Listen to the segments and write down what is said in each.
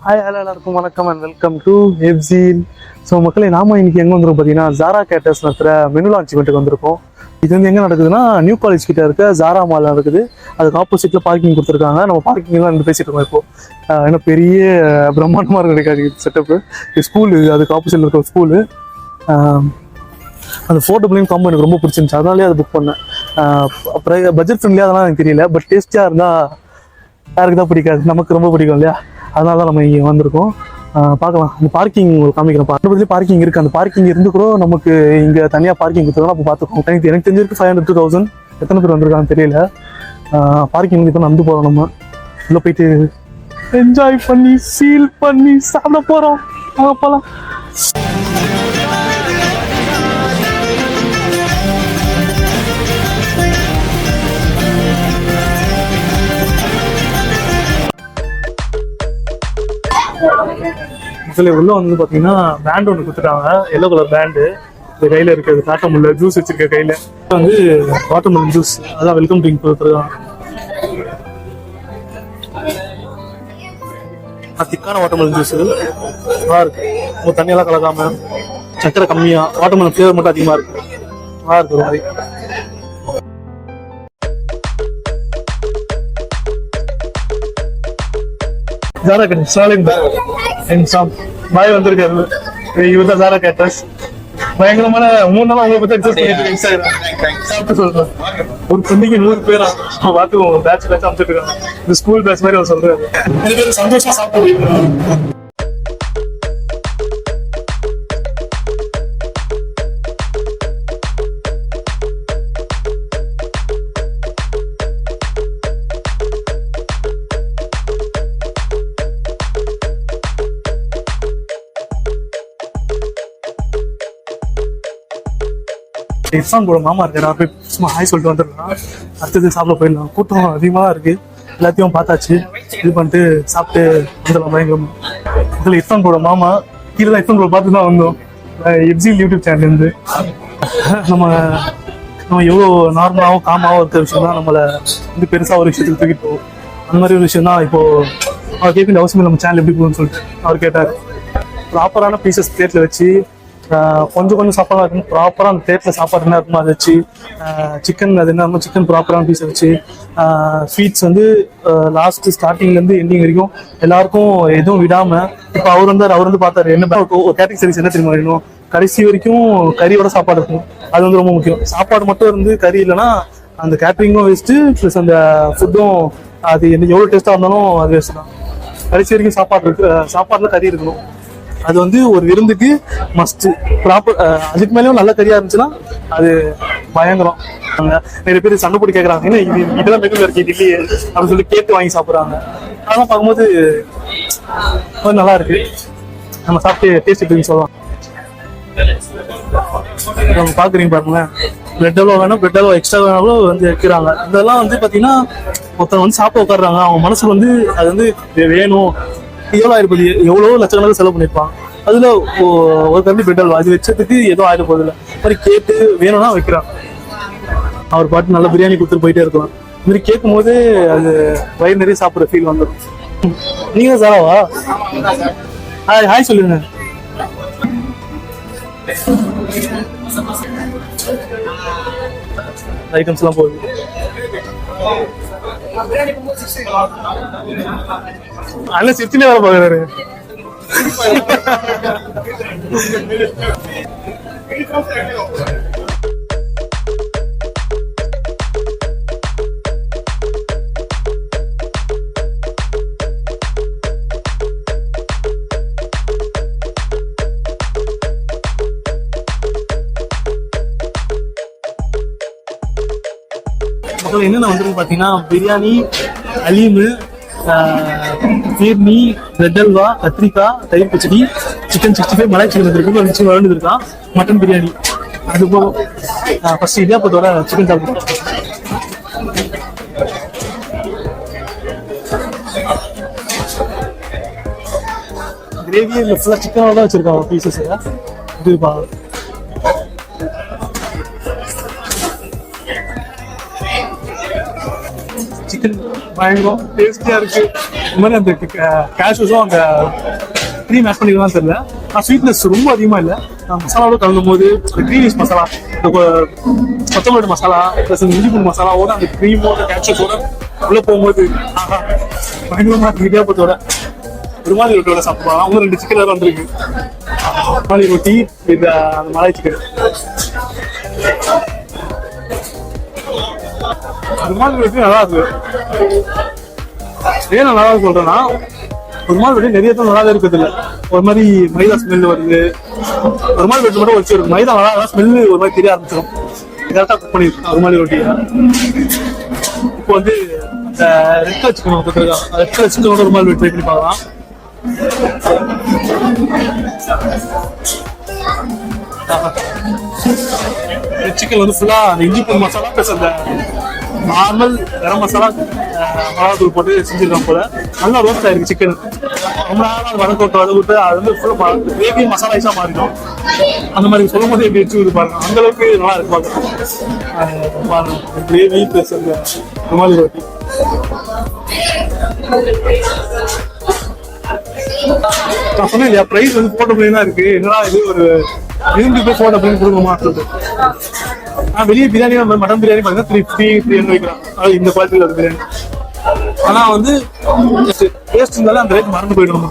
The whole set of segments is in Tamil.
ஹாய் ஹலோ எல்லாருக்கும் வணக்கம் அண்ட் வெல்கம் டு எஃப்ஜீல். ஸோ மக்களே நாம இன்னைக்கு எங்கே வந்துருக்கோம் பார்த்தீங்கன்னா ஜாரா கேட்டர்ஸ் நடத்துகிற மெனு லான்ச் இவெண்ட்டுக்கு வந்திருக்கோம். இது வந்து எங்கே நடக்குதுன்னா நியூ காலேஜ் கிட்ட இருக்க ஜாரா மால் நடக்குது. அதுக்கு ஆப்போசிட்டில் பார்க்கிங் கொடுத்துருக்காங்க. நம்ம பார்க்கிங்லாம் வந்து பேசிட்டு இருக்கோம். இப்போ ஏன்னா பெரிய பிரம்மாண்டமாக கிடைக்காது செட்டப்பு. ஸ்கூலு அதுக்கு ஆப்போசிட்டில் இருக்க ஸ்கூலு. அந்த ஃபோட்டோப்ளையும் காம்போ எனக்கு ரொம்ப பிடிச்சிருந்துச்சு, அதனாலே அதை புக் பண்ணேன். அப்புறம் பட்ஜெட் ஃப்ரெண்ட்லியாக அதெல்லாம் எனக்கு தெரியல, பட் டேஸ்டியாக இருந்தால் யாருக்கு தான் பிடிக்காது, நமக்கு ரொம்ப பிடிக்கும் இல்லையா? அதனால தான் நம்ம இங்கே வந்திருக்கோம். பார்க்கலாம். அந்த பார்க்கிங் காமிக்கிறோம். பக்கத்துலேயே பார்க்கிங் இருக்குது. அந்த பார்க்கிங் இருந்து கூட நமக்கு இங்கே தனியாக பார்க்கிங் கொடுத்துருக்கோம். அப்போ பார்த்துக்கோம். எனக்கு தெரிஞ்சிருக்கு 500 to 1000. எத்தனை பேர் வந்திருக்கான்னு தெரியல. பார்க்கிங் இப்போ நடந்து போகிறோம். நம்ம உள்ளே போயிட்டு என்ஜாய் பண்ணி ஃபீல் பண்ணி சாப்பிட போகிறோம். போகலாம். உள்ள வந்து பாத்தீங்கன்னா பேண்ட் ஒன்று கொடுத்துட்டாங்க. எல்லோ கலர் பேண்டு இந்த கையில இருக்கிறது காட்ட முடியல. ஜூஸ் வச்சிருக்க கையில வந்து வாட்டர்மெலன் ஜூஸ், அதான் வெல்கம் ட்ரிங்க் கொடுத்துருக்காங்க. திக்கான வாட்டர்மெலன் ஜூஸ் நல்லா இருக்கு. ரொம்ப தண்ணியெல்லாம் கலக்காம, சக்கரை கம்மியா, வாட்டர்மெலன் ஃபிளேவர் மட்டும் அதிகமா இருக்கு. நல்லா இருக்கு ஒரு மாதிரி. ஜாரா கேட்டர்ஸ் ஸ்டாலின் பாய் வந்திருக்காரு. இவர் தான் ஜாரா கேட்டர்ஸ். பயங்கரமான 3 நாள் உங்களை பத்தி எக்ஸஸ் பண்ணிட்டு இன்ஸ்டாகிராம் சாப்பிட்டு சொல்றேன். ஒரு பண்டிகை 100 பேரா பார்த்து பேட்ச் அமைச்சிட்டு இருக்காங்க. இந்த ஸ்கூல் பேட்ச் மாதிரி அவர் சொல்றாரு. சந்தோஷமா சாப்பிட்டு இர்ஃபான் கூட மாமா இருக்காரு. போய் சும்மா ஹாய் சொல்லிட்டு வந்துடலாம். அடுத்தது சாப்பிட போயிடலாம். கூட்டம் அதிகமாக இருக்கு. எல்லாத்தையும் பார்த்தாச்சு. இது பண்ணிட்டு சாப்பிட்டு வந்துடலாம். பயங்கரமா இதில் இர்ஃபான் கூட மாமா கீழே தான் இர்ஃபான் கூட பார்த்து தான் வந்தோம். எஃப்ஜீல் யூடியூப் சேனல்லேருந்து. நம்ம எவ்வளோ நார்மலாகவும் காமாகவும் இருக்கிற விஷயம் தான் நம்மளை வந்து பெருசாக ஒரு விஷயத்துக்கு தூக்கிட்டு போகும். அந்த மாதிரி ஒரு விஷயம் தான். இப்போது அவர் கேட்க வேண்டிய அவசியம் நம்ம சேனல் எப்படி போகுதுன்னு சொல்லிட்டு அவர் கேட்டார். ப்ராப்பரான பீசஸ் பிளேட்டில் வச்சு கொஞ்சம் சாப்பாடாக இருக்கணும். ப்ராப்பராக அந்த பிளேட்டில் சாப்பாடு என்ன இருக்குமோ அதை வச்சு, சிக்கன் அது என்ன சிக்கன் ப்ராப்பரான பீஸை வச்சு, ஸ்வீட்ஸ் வந்து லாஸ்ட் ஸ்டார்டிங்லேருந்து எண்டிங் வரைக்கும் எல்லாருக்கும் எதுவும் விடாமல். இப்போ அவர் வந்து பார்த்தாரு என்ன ஒரு கேட்டரிங் சர்வீஸ் என்ன தெரியுமா வேணும், கடைசி வரைக்கும் கறியோட சாப்பாடு இருக்கும். அது வந்து ரொம்ப முக்கியம். சாப்பாடு மட்டும் இருந்து கறி இல்லைன்னா அந்த கேட்டரிங்கும் வேஸ்ட்டு, ப்ளஸ் அந்த ஃபுட்டும் அது எவ்வளோ டேஸ்ட்டாக இருந்தாலும் அது வேஸ்ட் தான். கடைசி வரைக்கும் சாப்பாடு இருக்கு, சாப்பாடுல கறி இருக்கணும். அது வந்து ஒரு விருந்துக்கு மஸ்ட். ப்ராப்பர். அதுக்கு மேலேயும் நல்ல கறியா இருந்துச்சுன்னா அது பயங்கரம். நிறைய பேர் சண்டை போட்டு கேட்கறாங்க, ஏன்னா இதெல்லாம் மெனுல இருக்கு இல்லையே அப்படின்னு சொல்லி கேட்டு வாங்கி சாப்பிட்றாங்க. அதெல்லாம் பார்க்கும்போது நல்லா இருக்கு. நம்ம சாப்பிட்டு டேஸ்ட் எப்படின்னு சொல்லலாம். நம்ம பாக்குறீங்க பாருங்களேன், பிரெட் அல்வா வேணும், பிரெட் அல்வா எக்ஸ்ட்ரா வேணாலும் வந்து வைக்கிறாங்க. இதெல்லாம் வந்து பாத்தீங்கன்னா ஒருத்தர் வந்து சாப்பிட உட்காடுறாங்க, அவங்க மனசுல வந்து அது வந்து வேணும். எவ்வளோ ஆயிரப்போது, எவ்வளோ லட்சக்கணக்கில் செலவு பண்ணியிருப்பாங்க. அதில் ஒரு கம்பி பிரெட் அல்வா அது வச்சதுக்கு ஏதோ ஆயிரம் போதில்லை. மாதிரி கேட்டு வேணும்னா வைக்கிறாங்க. அவர் பாட்டு நல்லா பிரியாணி கொடுத்துட்டு போயிட்டே இருக்கலாம். இந்த மாதிரி கேட்கும் போது அது வயிறு நிறைய சாப்பிட்ற ஃபீல் வந்துடும். நீங்க சாராவா? ஹாய் ஹாய் சொல்லுங்க. ஐட்டம்ஸ் எல்லாம் போகுது. அண்ணன் சிரிச்சுனே வேலை பாக்குறாரு. என்னென்ன வந்துருக்கு பாத்தீங்கன்னா பிரியாணி, அலீமு, சீர்னி, பிரெட் அல்வா, கத்திரிக்காய், தயிர் பச்சடி, சிக்கன் 65, மலாய் சிக்கன் வந்துருக்கு, வளர்ந்துருக்கான், மட்டன் பிரியாணி. அது போகும். ஃபர்ஸ்ட் இடியாப்பத்தோட சிக்கன் சாப்பிடுவோம். கிரேவி ஃபுல்லாக சிக்கனோட தான் வச்சிருக்காங்க பீசஸ். இதுப்பா சிக்கன் பயங்கரம் டேஸ்டியா இருக்கு. இந்த மாதிரி அந்த கேஷ்யூஸும் அந்த க்ரீம் ஆட் பண்ணிக்கலாம் தெரியல. ஆனால் ஸ்வீட்னஸ் ரொம்ப அதிகமாக இல்லை. மசாலாவோட கலந்தும் போது க்ரீனிஷ் மசாலா, கொத்தமல்லி மசாலா ப்ளஸ் இந்த இஞ்சி பூண்டு மசாலாவோட அந்த க்ரீமோட கேஷ்யூஸோட உள்ள போகும்போது பயங்கரமா இடியாப்பத்தோட ருமாலி ரொட்டியோட சாப்பிடுவாங்க. அவங்க 2 சிக்கன் வேறு வந்துருக்கு. ருமாலி ரொட்டி வித் அந்த மலாய் சிக்கன். ருமாலி ரொட்டி நல்லா இருக்கு. ஏன் நல்லா சொல்றேன்னா, ருமாலி ரொட்டி நிறைய தான் நல்லாவே இருக்குது இல்லை. ஒரு மாதிரி மைதா ஸ்மெல் வருது. ருமாலி ரொட்டி மட்டும் வச்சு இருக்கு. மைதா நல்லா ஸ்மெல்லு ஒரு மாதிரி தெரிய ஆரம்பிச்சிடும். கரெக்டாக குக் பண்ணிருக்கு ருமாலி ரொட்டியை. இப்போ வந்து இந்த ரெட் கலர் சிக்கன் கொடுத்துருக்காங்க. ரெட் கலர் சிக்கனோட ருமாலி ரொட்டி ட்ரை பண்ணி பார்க்கலாம். சிக்கன் வந்து ஃபுல்லா அந்த இஞ்சி பூண்டு மசாலா ப்ளஸ் அந்த நார்மல் கரம் மசாலா மிளகாத்தூள் போட்டு செஞ்சிருக்காங்க போல. நல்லா ரோஸ்ட் ஆயிருக்கு சிக்கன். ரொம்ப நேரம் வதக்கிட்டு அது வந்து ஃபுல்லா கிரேவி மசாலாஸா மாறிடும். அந்த மாதிரி சொல்லும் போது எப்படி வச்சு பாருங்க, அந்த அளவுக்கு நல்லா இருக்கு பாருங்க. கிரேவி ப்ளஸ் அந்த ருமாலி ரொட்டி. நான் சொன்னேன் இல்லையா, பிரைஸ் வந்து போட்டோ தான் இருக்கு. என்னடா இது ஒரு 2 பேர் போட்டோ அப்படின்னு கொடுக்கணுமா சொல்லிட்டு. நான் வெளியே பிரியாணி மட்டன் பிரியாணி பார்த்தீங்கன்னா 350 வைக்கிறான். அது இந்த குவாலிட்டியில் ஒரு பிரியாணி. ஆனால் வந்து டேஸ்ட் இருந்தாலும் அந்த ரேட் மறந்து போயிடும்.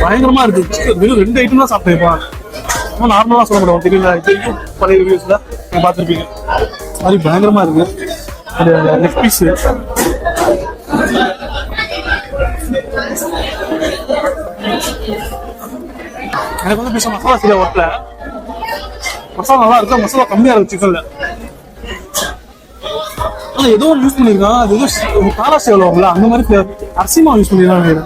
பயங்கரமா இருக்கு. வெறும் 2 ஐட்டம் தான் சாப்பிட்டேன். நம்ம நார்மலாக சொல்ல மாட்டோம் தெரியல. இது பழைய ரிவ்யூஸ்ல நீங்கள் பார்த்துருப்பீங்க. அது பயங்கரமா இருக்கு. அந்த லெக் பீஸ் எனக்கு வந்து பீஸ் மசாலா சரியா ஒட்டல. மசாலா நல்லா இருக்கு. மசாலா கம்மியா இருக்கு சிக்கன்ல. ஆனா ஏதோ ஒன்று யூஸ் பண்ணிருக்கான். அது ஏதோ காராசி எவ்வளோங்களா அந்த மாதிரி அரிசி மாவு யூஸ் பண்ணிருக்காங்க.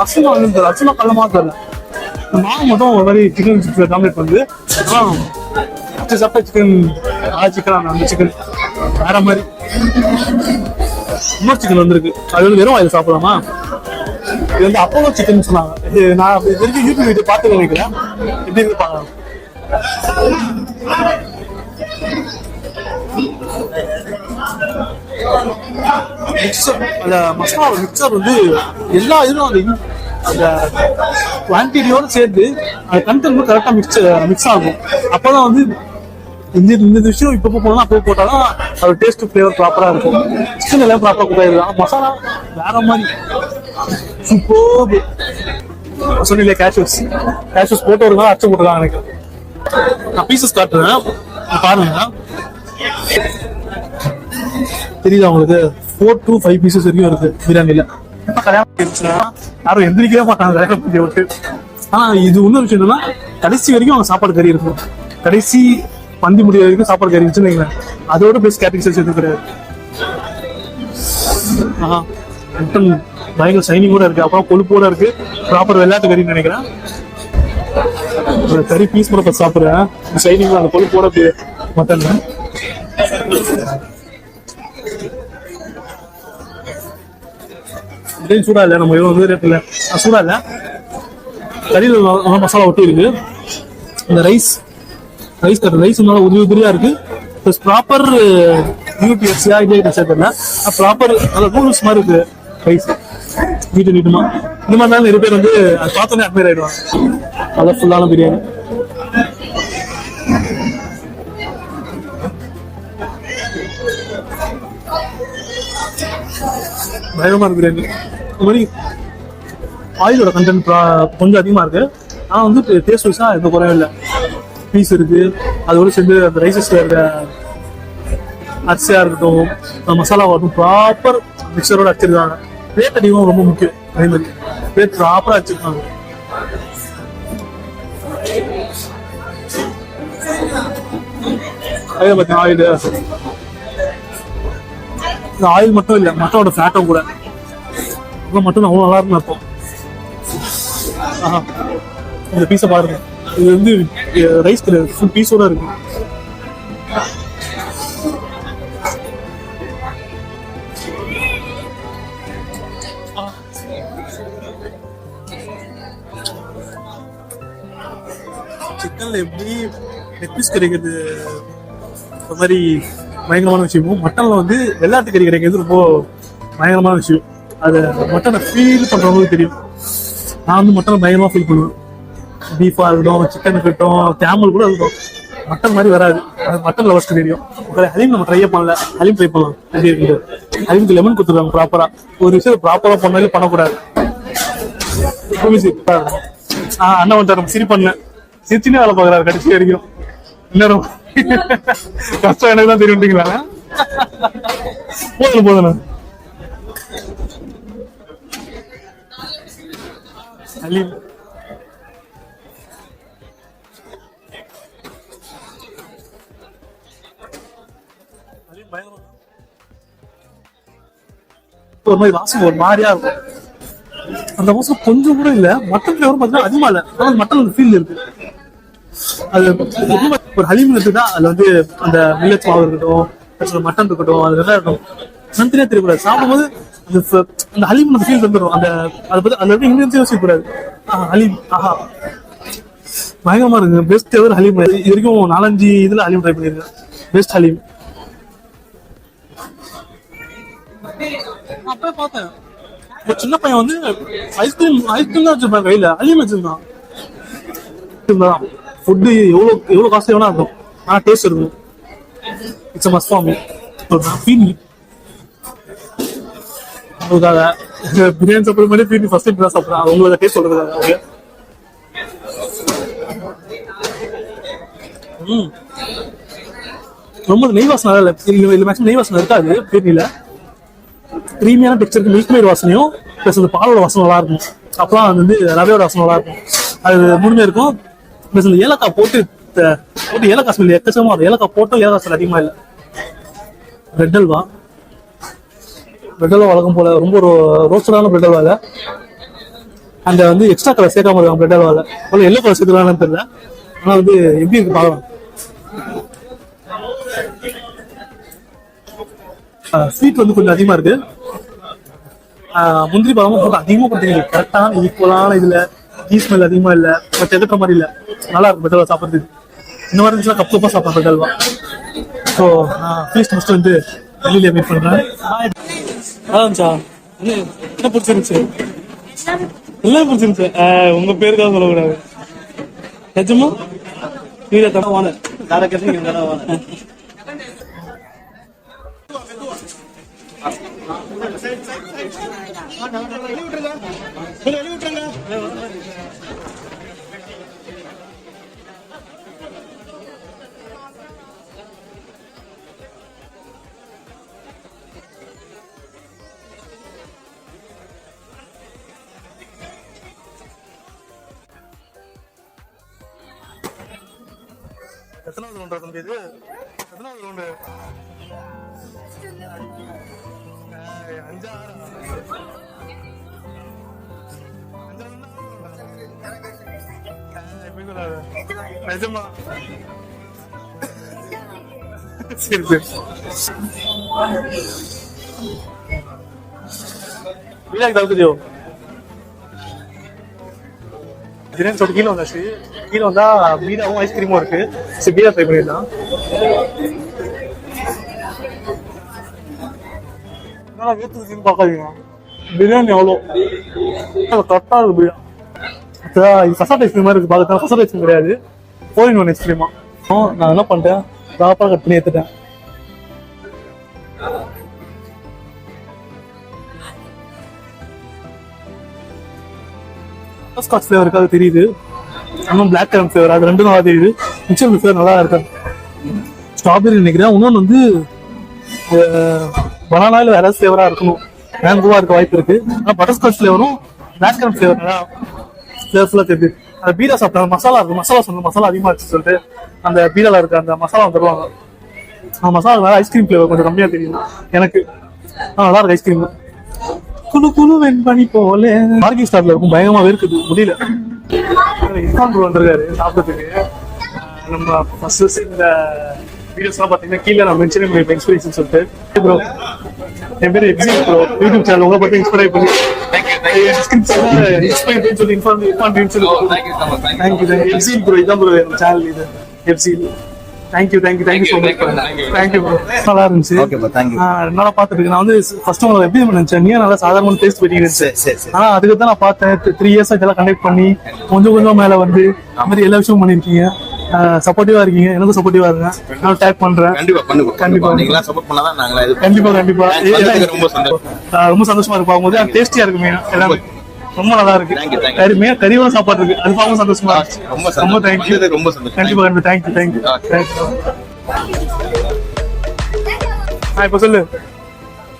அரிசி மாவு தெரியல. அரிசி மாவு கல்லமா தெரியல. மாவு மட்டும் ஒரு மாதிரி சிக்கன் டாமினேட் பண்ணுது. சாப்பிட்டா சிக்கன் சிக்கன் அந்த சிக்கன் வேற மாதிரி. இன்னொரு சிக்கன் வந்திருக்கு. அது வந்து வெறும் ஆயில் சாப்பிடலாமா? இது வந்து அப்போலோ சிக்கன் சொன்னாங்க. நான் வரைக்கும் யூடியூப் வீடியோ பார்த்து நினைக்கிறேன். எப்படி இருக்கு பாக்கலாம். மிக்சர் அந்த மசாலா மிக்சர் வந்து எல்லா இதுவும் அந்த குவான்டிட்டியோட சேர்த்து அந்த கண்டென்ட் கரெக்டாக மிக்ஸ் ஆகும். அப்போதான் வந்து இந்த விஷயம் இப்போ போனா அப்போ போட்டாலும் அது டேஸ்ட் ஃப்ளேவர் ப்ராப்பராக இருக்கும். சிக்கன் எல்லாம் ப்ராப்பராக கொடுத்தாரு. மசாலா வேற மாதிரி சூப்பர். சொன்னீங்களே கேஷ்யூஸ் போட்டு ஒரு நாள் அச்சு போட்டுருக்காங்க. எனக்கு நான் பீசஸ் காட்டுறேன் பாருங்க. தெரியுதா உங்களுக்கு? 4 to 5 பீசஸ் வரைக்கும் இருக்கு பிரியாணியில. யாரும் எந்திரிக்கவே மாட்டாங்க கல்யாணம் பண்ணி விட்டு. ஆனா இது இன்னொரு விஷயம் என்னன்னா, கடைசி வரைக்கும் அவங்க சாப்பாடு கறி இருக்கும். கடைசி பந்தி முடிய வரைக்கும் சாப்பாடு கறி இருந்துச்சுன்னு அதோட பெஸ்ட் கேட்டரிங் சர்வீஸ் எதுவும் கிடையாது. மட்டன் பயங்கர ஷைனிங் கூட இருக்கு. அப்புறம் கொழுப்போட இருக்கு. ப்ராப்பர் வெள்ளாட்டு கறின்னு நினைக்கிறேன். கறி பீஸ் கூட சாப்பிடுறேன். ஷைனிங் அந்த கொழுப்போட மட்டன். சூடா இல்லை. நம்ம வந்து ரேட்ல சூடா இல்லை. கறியில் மசாலா ஒட்டி இருக்கு. இந்த ரைஸ் நல்லா உதிரியா இருக்கு. ப்ளஸ் ப்ராப்பர் யூடிஎஸ்யா இல்லை தெரியல. ப்ராப்பர் அந்த நூடுல்ஸ் மாதிரி இருக்கு ரைஸ். நீட்டுமா இந்த மாதிரி தான் நிறைய பேர் வந்து அது பார்த்தோன்னே அட்மையர் ஆயிடுவாங்க. அதான் ஃபுல்லான பிரியாணி. பயங்கரமா இருக்கு பிரியாணி. இந்த மாதிரி ஆயிலோட கண்டென்ட் கொஞ்சம் அதிகமா இருக்கு. ஆனால் வந்து டேஸ்ட் வைஸா எந்த குறையும் இல்லை. பீஸ் இருக்கு. அதோட சேர்ந்து அந்த ரைசஸ்ல இருக்க அரிசியா இருக்கட்டும், மசாலாவாகட்டும் ப்ராப்பர் மிக்சரோட அடிச்சிருக்காங்க. பிளேட் அதிகமாக ரொம்ப முக்கியம். அதே மாதிரி பிளேட் ப்ராப்பரா அடிச்சிருக்காங்க. அதே பார்த்தீங்கன்னா ஆயில், இந்த ஆயில் மட்டும் இல்லை, மட்டனோட ஃபேட்டும் கூட. மட்டன் அவ்வளோ நல்லா இருக்குன்னு அர்த்தம். இந்த பீஸை பாருங்க. இது வந்து ரைஸ் கிடையாது, ஃபுல் பீஸோட இருக்கு. சிக்கன்ல எப்படி லெக் பீஸ் கிடைக்கிறது, இந்த மாதிரி பயங்கரமான விஷயமும், மட்டன்ல வந்து வெள்ளாட்டு கறி கிடைக்கிறது ரொம்ப பயங்கரமான விஷயம். அதை மட்டனை ஃபீல் பண்றவங்களுக்கு தெரியும். நான் வந்து மட்டனை பயங்கரமா ஃபீல் பண்ணுவேன். பீஃபா இருக்கட்டும், சிக்கன் இருக்கட்டும், கேமல் கூட இருக்கட்டும், மட்டன் மாதிரி வராது. அது மட்டன் லவர்ஸ்க்கு தெரியும். ஹலீம் நம்ம ட்ரை பண்ணல, ஹலீம் ட்ரை பண்ணலாம். எப்படி இருக்குது ஹலீமுக்கு லெமன் கொடுத்துருக்காங்க ப்ராப்பரா. ஒரு விஷயம் ப்ராப்பரா பண்ணாலே பண்ணக்கூடாது. அண்ணன் வந்துட்டாரு, சிரி பண்ணேன், சிரிச்சுனே வேலை பாக்குறாரு கடைசி வரைக்கும். இன்னும் கஷ்டம் எனக்கு தான் தெரியுங்களா? போதும் போதும். ஹலீம் ஒரு மாதிரி வாசம் ஒரு மாதிரியா இருக்கும். அந்த வாசம் கொஞ்சம் கூட இல்ல. மட்டன் ஃபிளேவர் பார்த்தீங்கன்னா அதிகமா இல்ல, ஆனா மட்டன் ஃபீல் இருக்கு. அது ஒரு ஹலீம் எடுத்துட்டா அதுல வந்து அந்த மில்லட் மாவு இருக்கட்டும், மட்டன் இருக்கட்டும், அது நல்லா இருக்கும். தனித்தனியா தெரியக்கூடாது. சாப்பிடும்போது அந்த ஹலீம் அந்த ஃபீல் வந்துடும். அந்த அதை பத்தி அதுல இருந்து இங்கிலீஷ் யோசிக்கக்கூடாது. ஹலீம் ஆஹா பயங்கரமா இருக்கு. Best ever Haleem. இது வரைக்கும் 4-5 இதுல ஹலீம் ட்ரை பண்ணிருக்கேன். பெஸ்ட் ஹலீம். அப்பவே பார்த்தேன், ஒரு சின்ன பையன் வந்து ஐஸ்கிரீம் தான் வச்சிருப்பான் கையில, ஹலீம் வச்சிருந்தான். ஃபுட்டு எவ்வளவு காஸ்ட்லி வேணா இருக்கும், ஆனா டேஸ்ட் இருக்கும். It's must for me. பீனி அதுக்காக பிரியாணி சாப்பிட்ற மாதிரி பீனி ஃபர்ஸ்ட் டைம் தான் சாப்பிட்றேன். உங்களோட டேஸ்ட் சொல்றதுக்காக. ஓகே ரொம்ப நெய் வாசனை இல்லை. மேக்ஸிமம் நெய் வாசனை இருக்காது பீனில. கிரீமியான டெக்ஸ்டருக்கு மில்க் மேட் வாசனையும் பிளஸ் அந்த பாலோட வாசனை நல்லா இருக்கும். அப்பெல்லாம் அது வந்து ரவையோட வாசனை நல்லா இருக்கும். அது முழுமையா இருக்கும். பிளஸ் இந்த ஏலக்காய் போட்டு ஏலக்காய் ஸ்மெல் எக்கச்சக்கமா வரும். ஏலக்காய் போட்டும் ஏலக்காய் ஸ்மெல் அதிகமா இல்லை. பிரெட் அல்வா வழக்கம் போல ரொம்ப ஒரு ரோஸ்டடான பிரெட் அல்வா. அந்த வந்து எக்ஸ்ட்ரா கலர் சேர்க்காம இருக்காங்க பிரெட் அல்வால. எல்லோ கலர் சேர்த்துக்கலாம்னு தெரியல, ஆனா வந்து எப்படி இருக்கு பார்க்கலாம். ஸ்வீட் வந்து கொஞ்சம் அதிகமா இருக்கு. முந்திரி பழமும் போட்டு அதிகமா கொடுத்தீங்க. கரெக்டான ஈக்குவலான இதுல டீ ஸ்மெல் அதிகமா இல்ல, பட் எதிர்க்கிற மாதிரி இல்ல. நல்லா இருக்கும் பெட்டல்வா சாப்பிட்றதுக்கு. இந்த மாதிரி இருந்துச்சுன்னா கப் கப்பா சாப்பிட்றேன் பெட்டல்வா. ஸோ ஃபீஸ்ட் முடிச்சுட்டு வந்து வெளியில மீட் பண்றேன். அதான்ச்சா என்ன பிடிச்சிருந்துச்சு? எல்லாம் பிடிச்சிருந்துச்சு. உங்க பேருக்காக சொல்லக்கூடாது. நிஜமா நீங்க தடவை வாங்க, வேற கேட்டீங்க தடவை வாங்க. எத்தனாவது ரவுண்ட் தம்பி இது? எத்தனாவது ரவுண்டு? 5 நிஜமா? சரி சரி. வீடாக்கு தவிர்த்துட்டியோ? பிரியாணி சொல்லிட்டு கீழே வந்தாச்சு. கீழே வந்தா பீடாவும் ஐஸ்கிரீமும் இருக்கு. சரி பீடா ட்ரை பண்ணிடலாம். வேத்துக்குன்னு பார்க்காதீங்க, பிரியாணி எவ்வளோ கரெக்டா இருக்கு. பீடா இது ஃபசாட் ஐஸ்கிரீம் மாதிரி இருக்கு. பார்க்கறதுனால ஃபசாட் ஐஸ்கிரீம் கிடையாது, 4-in-1 ஐஸ்கிரீமா. நான் என்ன பண்ணிட்டேன், ப்ராப்பரா கட் பண்ணி எடுத்துட்டேன். ஸ்காட்ச் ஃபிளேவர் இருக்கு, அது தெரியுது. இன்னும் பிளாக் கரண்ட் ஃபிளேவர், அது ரெண்டும் நல்லா தெரியுது. மிச்சம் ஃபிளேவர் நல்லா இருக்கு. ஸ்ட்ராபெரி நினைக்கிறேன். இன்னொன்று வந்து பனானால வேற ஃபிளேவரா இருக்கணும், மேங்கோவா இருக்க வாய்ப்பு இருக்கு. ஆனால் பட்டர்ஸ்காட்ச் ஃபிளேவரும் பிளாக் கரண்ட் ஃபிளேவர் நல்லா ஃபிளேவர்ஃபுல்லா தெரியுது. அந்த பீடா சாப்பிட்டாங்க, மசாலா இருக்கு. மசாலா சொன்ன மசாலா அதிகமா இருக்கு சொல்லிட்டு அந்த பீடால இருக்க அந்த மசாலா தருவாங்க. அந்த மசாலா வேற ஐஸ்கிரீம் ஃபிளேவர் கொஞ்சம் கம்மியா தெரியும் எனக்கு. நல்லா இருக்கு ஐஸ்கிரீம். குழு குழு வெண்பனி போல பார்க்கிங் ஸ்டார்ட்ல இருக்கும். பயங்கரமா இருக்குது, முடியல. இன்ஃபார்ம் ப்ரோ வந்திருக்காரு சாப்பிட்றதுக்கு. நம்ம ஃபர்ஸ்ட் இந்த வீடியோஸ்லாம் பார்த்தீங்கன்னா கீழே நான் மென்ஷன் பண்ணி இன்ஸ்பிரேஷன் சொல்லிட்டு. ப்ரோ என் பேர் எப்சில் ப்ரோ, யூடியூப் சேனல் உங்களை பற்றி இன்ஸ்பைர் பண்ணி எப்சில் ப்ரோ, இதான் ப்ரோ என் சேனல். இது எப்சில் thank you so much. Thank you bro. நல்லா இருந்துச்சு. நல்லா பார்த்துட்டு நான் வந்து ஃபர்ஸ்ட் உங்களை எப்படி நினைச்சேன், நீ நல்லா சாதாரண டேஸ்ட் பண்ணிக்கிறேன். ஆனா அதுக்கு தான் நான் பார்த்தேன். 3 இயர்ஸா இதெல்லாம் கண்டக்ட் பண்ணி கொஞ்சம் மேல வந்து இந்த மாதிரி எல்லா விஷயமும் பண்ணிருக்கீங்க. சப்போர்ட்டிவா இருக்கீங்க, எனக்கும் சப்போர்ட்டிவா இருங்க. நான் டேக் பண்றேன். கண்டிப்பா நீங்களா சப்போர்ட் பண்ணாதான் நாங்களா இது கண்டிப்பா ரொம்ப சந்தோஷமா இருக்கு. பாக்கும்போது டேஸ்டியா இருக்குமே எல்லாமே ரொம்ப நல்லா இருக்கு. கறியோட சாப்பாடு இருக்கு, அது பார்க்கவும் சந்தோஷமா இருக்கு. ரொம்ப தேங்க்யூ. கண்டிப்பா தேங்க்யூ. இப்ப சொல்லு,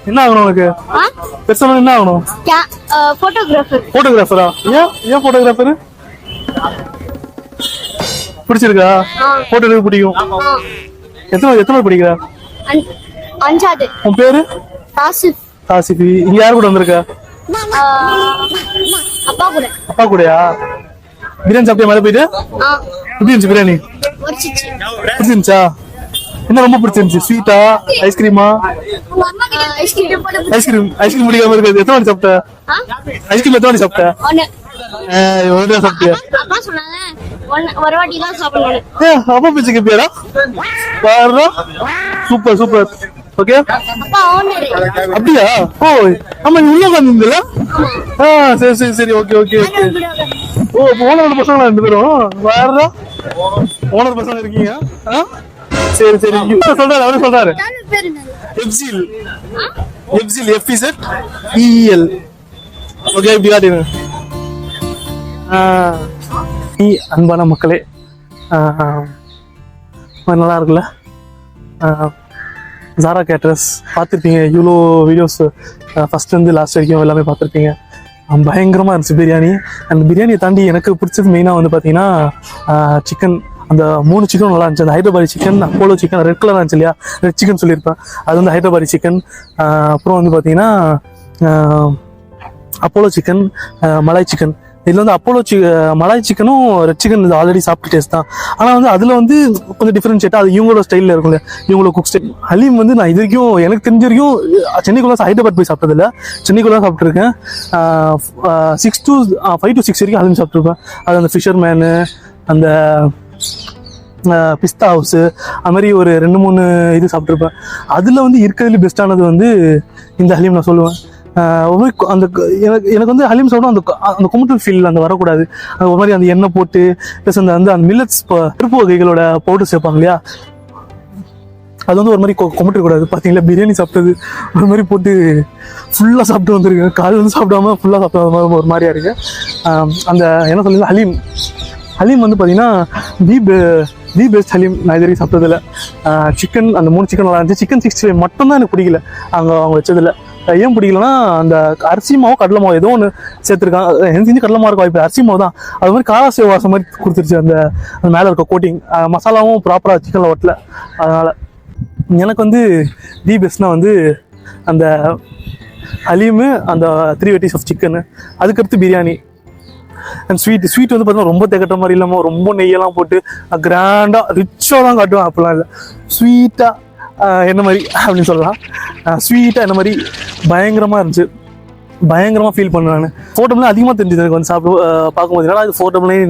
என்ன ஆகணும் உனக்கு? பெருசா என்ன ஆகணும்? போட்டோகிராஃபரா? ஏன் போட்டோகிராஃபர் பிடிச்சிருக்கா? போட்டோ எடுக்க பிடிக்கும். எத்தனை படிக்கிற? 5வது. உன் பேரு? தாசிஃபி. இங்க யார் கூட வந்திருக்க? அப்பா கூடயா? பிரியாணி சாப்பிட்டியா மேல போயிட்டு? எப்படி இருந்துச்சு பிரியாணி? பிடிச்சிருந்துச்சா? என்ன ரொம்ப பிடிச்சிருந்துச்சு? ஸ்வீட்டா ஐஸ்கிரீமா? ஐஸ்கிரீம் முடிக்காம இருக்காது. எத்தனை வாட்டி சாப்பிட்ட ஐஸ்கிரீம்? எத்தனை வாட்டி சாப்பிட்ட? சாப்பிட்டியா? அப்பா பிச்சு கேப்பியாடா? சூப்பர். ஓகே அப்படியா? ஓ ஆமா, நீ உள்ள உட்காந்துல. சரி. ஓகே. ஓ ஓனர் பசங்களா 2 பேரும் வேற ஓனர் பசங்க இருக்கீங்க. சரி சொல்றாரு. அவரு சொல்றாரு எஃப்சில் FZEEL. ஓகே இப்படி காட்டுங்க. அன்பான மக்களே, நல்லா இருக்குல்ல? ஜாரா கேட்டரர்ஸ் பார்த்துருப்பீங்க. இவ்வளோ வீடியோஸ் ஃபர்ஸ்ட்லேருந்து லாஸ்ட் வரைக்கும் எல்லாமே பார்த்துருப்பீங்க. பயங்கரமாக இருந்துச்சு பிரியாணி. அந்த பிரியாணியை தாண்டி எனக்கு பிடிச்சது மெயினாக வந்து பார்த்தீங்கன்னா சிக்கன். அந்த 3 சிக்கன் நல்லா இருந்துச்சு. அந்த Hyderabadi chicken, Apollo chicken, red கலராக இருந்துச்சு இல்லையா, ரெட் சிக்கன் சொல்லியிருப்பேன். அது வந்து ஹைதராபாடி சிக்கன். அப்புறம் வந்து பார்த்தீங்கன்னா அப்போலோ சிக்கன், மலாய் சிக்கன். இதில் வந்து அப்போலோ மலாய் சிக்கனும் ரெட் சிக்கன் இது ஆல்ரெடி சாப்பிட்டு டேஸ்ட் தான். ஆனால் வந்து அதில் வந்து கொஞ்சம் டிஃப்ரென்ஷியேட்டாக அது இவங்களோட ஸ்டைலில் இருக்கும்ல, இவங்களோட குக் ஸ்டைல். ஹலீம் வந்து நான் இது வரைக்கும் எனக்கு தெரிஞ்ச வரைக்கும் சென்னைக்குள்ள ஹைதராபாத் போய் சாப்பிட்டதில்ல, சென்னைக்குள்ள சாப்பிட்ருக்கேன். 5 to 6 வரைக்கும் ஹலீம் சாப்பிட்ருப்பேன். அது அந்த ஃபிஷர்மேனு, அந்த பிஸ்தா ஹவுஸு, அது மாதிரி ஒரு 2-3 இது சாப்பிட்ருப்பேன். அதில் வந்து இருக்கிறதுல பெஸ்ட்டானது வந்து இந்த ஹலீம் நான் சொல்லுவேன். அந்த எனக்கு வந்து ஹலீம் சாப்பிடும் அந்த குமுட்டல் ஃபீல் அந்த வரக்கூடாது. ஒரு மாதிரி அந்த எண்ணெய் போட்டு ப்ளஸ் அந்த மில்லட்ஸ் பருப்பு வகைகளோட பவுடர் சேர்ப்பாங்க இல்லையா, அது வந்து ஒரு மாதிரி குமுட்டக்கூடாது. பார்த்தீங்களா பிரியாணி சாப்பிட்டது ஒரு மாதிரி போட்டு ஃபுல்லாக சாப்பிட்டு வந்துருக்கேன். காலையில் வந்து சாப்பிடாம ஃபுல்லாக சாப்பிட்ட ஒரு மாதிரியா இருக்கு. அந்த என்ன சொல்லுங்க ஹலீம் வந்து பார்த்தீங்கன்னா தி பெஸ்ட் ஹலீம் நான் இது வரைக்கும் சாப்பிட்டதில்ல. சிக்கன் அந்த 3 சிக்கன் நல்லா இருந்துச்சு. சிக்கன் 65 மட்டும் தான் எனக்கு பிடிக்கல அவங்க வச்சதில்ல. ஏன் பிடிக்கலன்னா அந்த அரிசி மாவு கடலை மாவு ஏதோ ஒன்று சேர்த்துருக்காங்க. எனக்கு தெரிஞ்சு கடலை மாவு இருக்க வாய்ப்பு, அரிசி மாவு தான். அது மாதிரி காராசேவ வாசம் மாதிரி கொடுத்துருச்சு அந்த மேலே இருக்க கோட்டிங். மசாலாவும் ப்ராப்பராக சிக்கனில் ஒட்டல. அதனால் எனக்கு வந்து தி பெஸ்ட்னா வந்து அந்த ஹலீமு, அந்த 3 வெரைட்டிஸ் ஆஃப் சிக்கனு, அதுக்கடுத்து பிரியாணி அண்ட் ஸ்வீட் வந்து பார்த்தீங்கன்னா ரொம்ப திகட்ட மாதிரி இல்லாமல் ரொம்ப நெய்யெல்லாம் போட்டு கிராண்டாக ரிச்சாக தான் காட்டுவேன். அப்படிலாம் இல்லை, ஸ்வீட்டாக என்ன மாதிரி அப்படின்னு சொல்லலாம். ஸ்வீட்டாக என்ன மாதிரி பயங்கரமாக இருந்துச்சு. பயங்கரமாக ஃபீல் பண்ணேன் நான். ஃபோட்டோலாம் அதிகமாக தெரிஞ்சுது எனக்கு வந்து பார்க்கும்போது. ஏன்னா இது ஃபோட்டோலாம்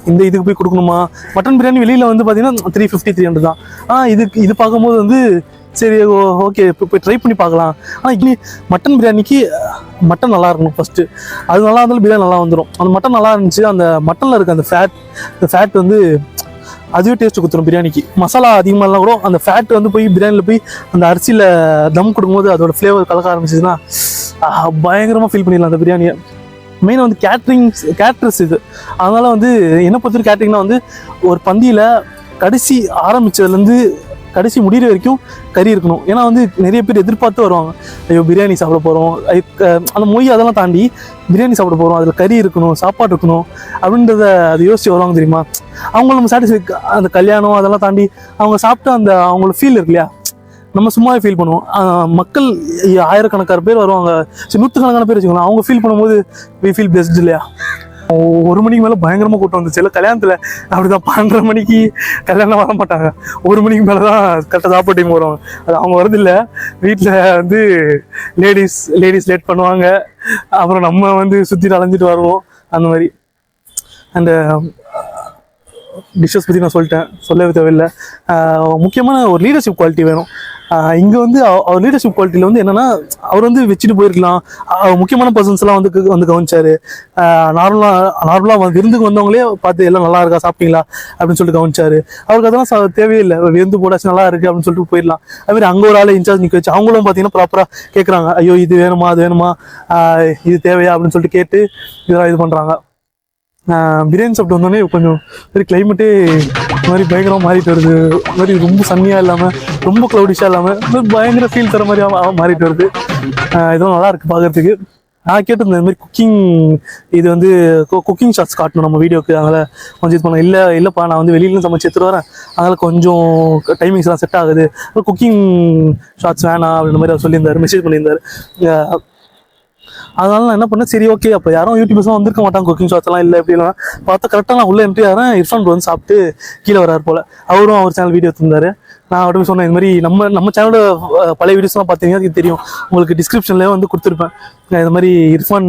இந்த இதுக்கு போய் கொடுக்கணுமா? மட்டன் பிரியாணி வெளியில் வந்து பார்த்தீங்கன்னா 350-300 தான். இது பார்க்கும்போது வந்து சரி ஓகே இப்போ ட்ரை பண்ணி பார்க்கலாம். ஆனால் இட்லி மட்டன் பிரியாணிக்கு மட்டன் நல்லா இருக்கணும் ஃபஸ்ட்டு. அது நல்லா இருந்தாலும் பிரியாணி நல்லா வந்துடும். அந்த மட்டன் நல்லா இருந்துச்சு. அந்த மட்டனில் இருக்க அந்த ஃபேட் வந்து அதுவே டேஸ்ட்டு கொடுத்துரும் பிரியாணிக்கு. மசாலா அதிகமாக இருந்தால் கூட அந்த ஃபேட் வந்து போய் பிரியாணியில் போய் அந்த அரிசியில் தம் கொடுக்கும்போது அதோட ஃப்ளேவர் கலக்க ஆரம்பிச்சிதுன்னா பயங்கரமாக ஃபீல் பண்ணிடலாம் அந்த பிரியாணியை. மெயினாக வந்து கேட்ரஸ் இது. அதனால் வந்து என்ன பொறுத்தவரை கேட்ரிங்னா வந்து ஒரு பந்தியில் கடைசி ஆரம்பித்ததுலேருந்து கடைசி முடிகிற வரைக்கும் கறி இருக்கணும். ஏன்னா வந்து நிறைய பேர் எதிர்பார்த்து வருவாங்க, ஐயோ பிரியாணி சாப்பிட போகிறோம், அந்த மொய் அதெல்லாம் தாண்டி பிரியாணி சாப்பிட போகிறோம், அதில் கறி இருக்கணும், சாப்பாடு இருக்கணும் அப்படின்றத அதை யோசிச்சு வருவாங்க தெரியுமா. அவங்க நம்ம சாட்டிஸ்ஃபை அந்த கல்யாணம் அதெல்லாம் தாண்டி அவங்க சாப்பிட்டு அந்த அவங்களோட ஃபீல் இருக்கு இல்லையா, நம்ம சும்மாவே ஃபீல் பண்ணுவோம். மக்கள் ஆயிரக்கணக்கான பேர் வருவாங்க, சரி 100கணக்கான பேர் வச்சுக்கலாம், அவங்க ஃபீல் பண்ணும்போது வி ஃபீல் பெஸ்ட் இல்லையா. 1 மணிக்கு மேலே பயங்கரமாக கூட்டம் வந்துச்சு. இல்லை கல்யாணத்தில் அப்படிதான் 12:30 மணிக்கு கல்யாணம் வர மாட்டாங்க, 1 மணிக்கு மேலே தான் கரெக்டாக சாப்பாடு டைம் வருவாங்க. அது அவங்க வரதில்லை, வீட்டில் வந்து லேடிஸ் லேட் பண்ணுவாங்க, அப்புறம் நம்ம வந்து சுற்றிட்டு அலைஞ்சிட்டு வருவோம் அந்த மாதிரி. அந்த டிஷ்ஷஸ் பற்றி நான் சொல்லிட்டேன், சொல்லவே தேவையில்லை. முக்கியமான ஒரு லீடர்ஷிப் குவாலிட்டி வேணும். இங்கே வந்து அவர் லீடர்ஷிப் குவாலிட்டியில் வந்து என்னென்னா, அவர் வந்து வச்சுட்டு போயிருக்கலாம். முக்கியமான பர்சன்ஸ் எல்லாம் வந்து கவனிச்சாரு. நார்மலாக விருந்துக்கு வந்தவங்களே பார்த்து எல்லாம் நல்லா இருக்கா, சாப்பிட்டீங்களா அப்படின்னு சொல்லிட்டு கவனிச்சாரு. அவருக்கு அதெல்லாம் தேவையே இல்லை. விருந்து போடாச்சு நல்லா இருக்கு அப்படின்னு சொல்லிட்டு போயிடலாம். அதுமாதிரி அங்கே ஒரு ஆளை இன்சார்ஜ் நிற்க வச்சு அவங்களும் பார்த்தீங்கன்னா ப்ராப்பராக கேட்குறாங்க. ஐயோ இது வேணுமா, அது வேணுமா, இது தேவையா அப்படின்னு சொல்லிட்டு கேட்டு இதெல்லாம் இது பண்ணுறாங்க. பிரியாணி சாப்பிட்டு வந்தோடனே கொஞ்சம் மாதிரி கிளைமேட்டே இந்த மாதிரி பயங்கரமாக மாறிட்டு வருது. இந்த மாதிரி ரொம்ப சன்னியாக இல்லாமல் ரொம்ப க்ளவுடிஷாக இல்லாமல் பயங்கர ஃபீல் தர மாதிரி மாறிட்டு வருது. இதெல்லாம் நல்லா இருக்குது பார்க்குறதுக்கு. நான் கேட்டிருந்தேன் இந்த மாதிரி குக்கிங், இது வந்து குக்கிங் ஷாட்ஸ் காட்டணும் நம்ம வீடியோக்கு, அதனால் கொஞ்சம் இது பண்ணலாம். இல்லைப்பா நான் வந்து வெளியிலேருந்து சமைச்சு எடுத்துகிட்டு வரேன், அதனால் கொஞ்சம் டைமிங்ஸ்லாம் செட் ஆகுது, குக்கிங் ஷாட்ஸ் வேணாம் அப்படின்ற மாதிரி அவர் சொல்லியிருந்தார், மெசேஜ் பண்ணியிருந்தார். அதனால நான் என்ன பண்ணேன், சரி ஓகே அப்போ யாரும் யூடியூபர்ஸ்லாம் வந்திருக்க மாட்டாங்க, குக்கிங் ஷாட்ஸ் எல்லாம் இல்லை எப்படிலாம் பார்த்தா கரெக்டாக நான் உள்ள என்ட்ரி ஆகிறேன். இர்ஃபான் வந்து சாப்பிட்டு கீழே வராரு போல். அவரும் அவர் சேனல் வீடியோ தந்தார். நான் அவர்கிட்ட சொன்னேன் இந்த மாதிரி நம்ம சேனலோட பழைய வீடியோஸ்லாம் பார்த்தீங்கன்னா அது தெரியும், உங்களுக்கு டிஸ்கிரிப்ஷன்லேயே வந்து கொடுத்துருப்பேன். இந்த மாதிரி இர்ஃபான்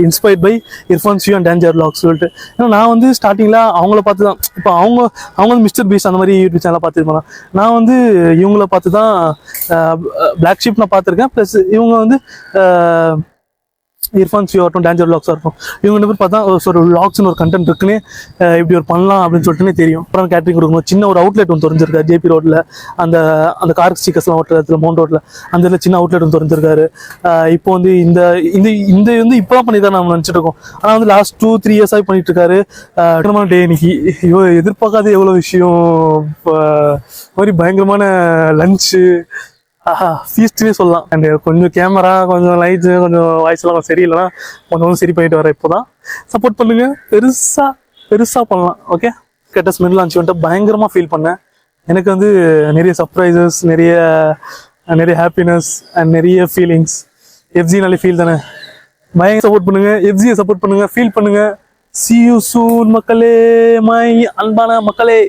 இன்ஸ்பயர்ட் பை இர்ஃபான் ஷியூ அண்ட் டேஞ்சர் வ்ளாக்ஸ் சொல்லிட்டு. ஏன்னா நான் வந்து ஸ்டார்டிங்கில் அவங்கள பார்த்து தான், இப்போ அவங்க வந்து மிஸ்டர் பீஸ் அந்த மாதிரி யூடியூப் சேனலாக பார்த்துருப்பேன். நான் வந்து இவங்கள பார்த்து தான் பிளாக் ஷீப் நான் பார்த்துருக்கேன். ப்ளஸ் இவங்க வந்து இர்ஃபான் ஷியூ ஆகட்டும், டேஞ்சர் வ்ளாக்ஸாக இருக்கும், இவங்க 2 பேர் பார்த்தா ஒரு வ்ளாக்ஸ்னு ஒரு கண்டென்ட் இருக்குன்னு இப்படி ஒரு பண்ணலாம் அப்படின்னு சொல்லிட்டுனே தெரியும். அப்புறம் கேட்டரிங் கொடுக்கணும். சின்ன ஒரு அவுட்லெட் ஒன்று திறந்துருக்காரு ஜேபி ரோட்டில், அந்த கார் ஸ்டிக்கர்ஸ்லாம் ஓட்டுற இடத்துல மவுண்ட் ரோட்டில் அந்த இடத்துல சின்ன அவுட்லெட் ஒன்று திறந்துருக்காரு. இப்போ வந்து இந்த வந்து இப்போ தான் பண்ணி தான் நம்ம நினச்சிட்டு இருக்கோம். ஆனால் வந்து லாஸ்ட் 2-3 இயர்ஸாக பண்ணிட்டு இருக்காரு. டே இன்னைக்கு எதிர்பார்க்காத எவ்வளோ விஷயம், மாதிரி பயங்கரமான லஞ்சு, ஃபீஸ்ட்னே சொல்லலாம். அண்ட் கொஞ்சம் கேமரா, கொஞ்சம் லைட்ஸு, கொஞ்சம் வாய்ஸ்லாம் கொஞ்சம் சரியில்லைனா கொஞ்சம் சரி பண்ணிட்டு வரேன். இப்போ தான் சப்போர்ட் பண்ணுங்க, பெருசாக பண்ணலாம். ஓகே, கெட்ட ஸ்மெல் லான்ச் வந்துட்டு பயங்கரமாக ஃபீல் பண்ணேன். எனக்கு வந்து நிறைய சர்ப்ரைசஸ், நிறைய ஹாப்பினஸ் அண்ட் நிறைய ஃபீலிங்ஸ். எஃப்ஜினாலே ஃபீல் தானே, பயங்கர சப்போர்ட் பண்ணுங்க, எஃப்ஜியை சப்போர்ட் பண்ணுங்க, ஃபீல் பண்ணுங்க. See you soon மக்களே, மை அன்பான மக்களே.